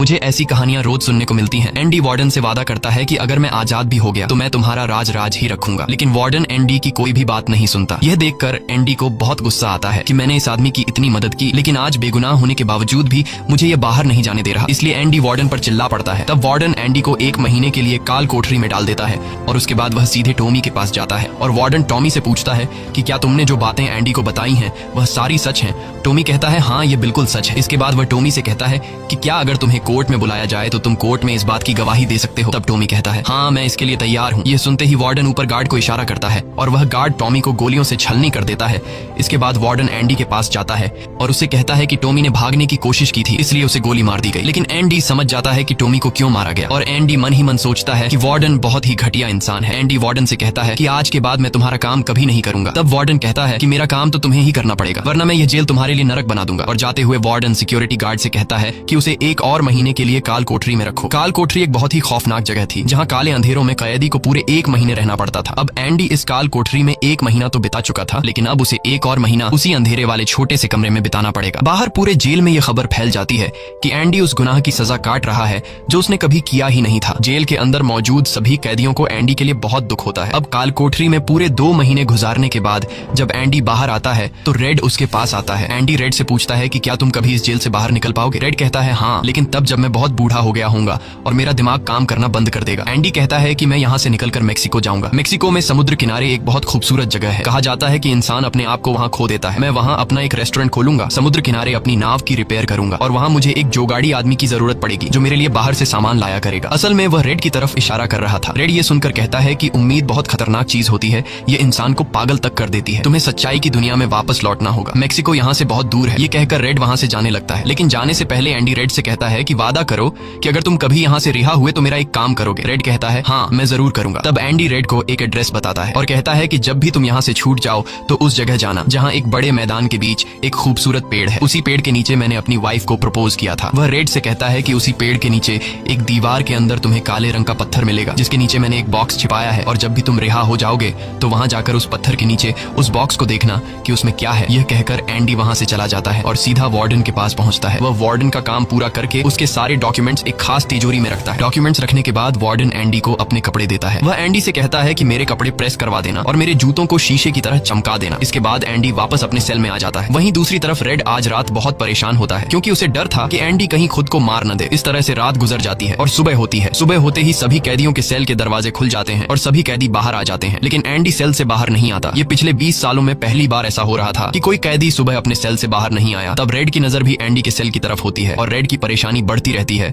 मुझे ऐसी कहानियां रोज सुनने को मिलती हैं। एंडी वार्डन से वादा करता है कि अगर मैं आजाद भी हो गया तो मैं तुम्हारा राज ही रखूंगा, लेकिन वार्डन एंडी की कोई भी बात नहीं सुनता। यह देखकर एंडी को बहुत गुस्सा आता है कि मैंने इस आदमी की इतनी मदद की, लेकिन आज बेगुनाह होने के बावजूद भी मुझे ये बाहर नहीं जाने दे रहा। इसलिए एंडी वार्डन पर चिल्ला पड़ता है। तब वार्डन एंडी को 1 महीने के लिए काल कोठरी में डाल देता है और उसके बाद वह सीधे टॉमी के पास जाता है और वार्डन टॉमी से पूछता है कि क्या तुमने जो बातें एंडी को बताई हैं वह सारी सच हैं? टॉमी कहता है हाँ, ये बिल्कुल सच है। इसके बाद वह टॉमी से कहता है कि क्या अगर तुम्हें कोर्ट में बुलाया जाए तो तुम कोर्ट में इस बात की गवाही दे सकते हो? तब टॉमी कहता है हाँ, मैं इसके लिए तैयार हूँ। ये सुनते ही वार्डन ऊपर गार्ड को इशारा करता है और वह गार्ड टॉमी को गोलियों से छलनी कर देता है। इसके बाद वार्डन एंडी के पास जाता है और उसे कहता है कि टॉमी ने भागने की कोशिश की थी, इसलिए उसे गोली मार दी गई। लेकिन एंडी समझ जाता है कि टॉमी को क्यों मारा गया और एंडी मन ही मन सोचता है कि वार्डन बहुत ही घटिया इंसान है। एंडी वार्डन से कहता है कि आज के बाद मैं तुम्हारा काम कभी नहीं करूंगा। तब वार्डन कहता है कि मेरा काम तो तुम्हें ही करना पड़ेगा, वरना मैं ये जेल तुम्हारे लिए नरक बना दूंगा। और जाते हुए वार्डन सिक्योरिटी गार्ड से कहता है कि उसे 1 और महीने के लिए काल कोठरी में रखो। काल कोठरी एक बहुत ही खौफनाक जगह थी जहाँ काले अंधेरों में कैदी को पूरे 1 महीने रहना पड़ता था। अब एंडी इस काल कोठरी में 1 महीना तो बिता चुका था, लेकिन अब उसे 1 और महीना उसी अंधेरे वाले छोटे से कमरे में बिताना पड़ेगा। बाहर पूरे जेल में यह खबर फैल जाती है कि एंडी उस गुनाह की सजा काट रहा है जो उसने कभी किया ही नहीं था। जेल के अंदर मौजूद सभी कैदियों को एंडी के लिए बहुत दुख होता है। अब काल कोठरी में पूरे 2 महीने गुजारने के बाद जब एंडी बाहर आता है तो रेड उसके पास आता है। एंडी रेड से पूछता है कि क्या तुम कभी इस जेल से बाहर निकल पाओगे? रेड कहता है हाँ, लेकिन तब जब मैं बहुत बूढ़ा हो गया होऊंगा और मेरा दिमाग काम करना बंद कर देगा। एंडी कहता है कि मैं यहाँ से निकलकर मेक्सिको जाऊंगा। मेक्सिको में समुद्र किनारे एक बहुत खूबसूरत जगह है। कहा जाता है कि इंसान अपने आप को वहाँ खो देता है। मैं वहाँ अपना एक रेस्टोरेंट खोलूंगा, समुद्र किनारे अपनी नाव की रिपेयर करूंगा और वहाँ मुझे एक जोगाड़ी आदमी की जरूरत पड़ेगी जो मेरे लिए बाहर से सामान लाया करेगा। असल में वह रेड की तरफ इशारा कर रहा था। रेड ये सुनकर कहता है कि उम्मीद बहुत खतरनाक चीज होती है, ये इंसान को पागल तक कर देती है। तुम्हें सच्चाई की दुनिया में वापस लौटना होगा। मेक्सिको यहाँ से बहुत दूर है। ये कहकर रेड वहाँ से जाने लगता है, लेकिन जाने से पहले एंडी रेड से कहता है कि वादा करो कि अगर तुम कभी यहाँ से रिहा हुए तो मेरा एक काम करोगे। रेड कहता है हाँ, मैं जरूर करूंगा। तब एंडी रेड को एक एड्रेस बताता है और कहता है कि जब भी तुम यहाँ से छूट जाओ तो उस जगह जाना जहाँ एक बड़े मैदान के बीच एक खूबसूरत पेड़ है। उसी पेड़ के नीचे मैंने अपनी वाइफ को प्रपोज किया था। वह रेड से कहता है कि उसी पेड़ के नीचे एक दीवार के अंदर तुम्हें काले रंग का पत्थर मिलेगा जिसके नीचे मैंने एक बॉक्स छिपाया है और जब भी तुम रिहा हो जाओगे तो वहाँ जाकर उस पत्थर के नीचे उस बॉक्स को देखना कि उसमें क्या है। यह कहकर एंडी वहाँ से चला जाता है और सीधा वार्डन के पास पहुँचता है। वह वार्डन का काम पूरा करके उसके सारे डॉक्यूमेंट्स एक खास तिजोरी में रखता है। डॉक्यूमेंट्स रखने के बाद वार्डन एंडी को अपने कपड़े देता है। वह एंडी से कहता है कि मेरे कपड़े प्रेस करवा देना और मेरे जूतों को शीशे की तरह चमका देना। इसके बाद एंडी वापस अपने सेल में आ जाता है। वहीं दूसरी तरफ रेड आज रात बहुत परेशान होता है क्योंकि उसे डर था कि एंडी कहीं खुद को मार न दे। इस तरह से रात गुजर जाती है और सुबह होती है। सुबह होते ही सभी कैदियों के सेल के दरवाजे खुल जाते हैं और सभी कैदी बाहर आ जाते हैं, लेकिन एंडी सेल से बाहर नहीं आता। ये पिछले 20 सालों में पहली बार ऐसा हो रहा था कि कोई कैदी सुबह अपने सेल से बाहर नहीं आया। तब रेड की नजर भी एंडी के सेल की तरफ होती है और रेड की परेशानी बढ़ती रहती है।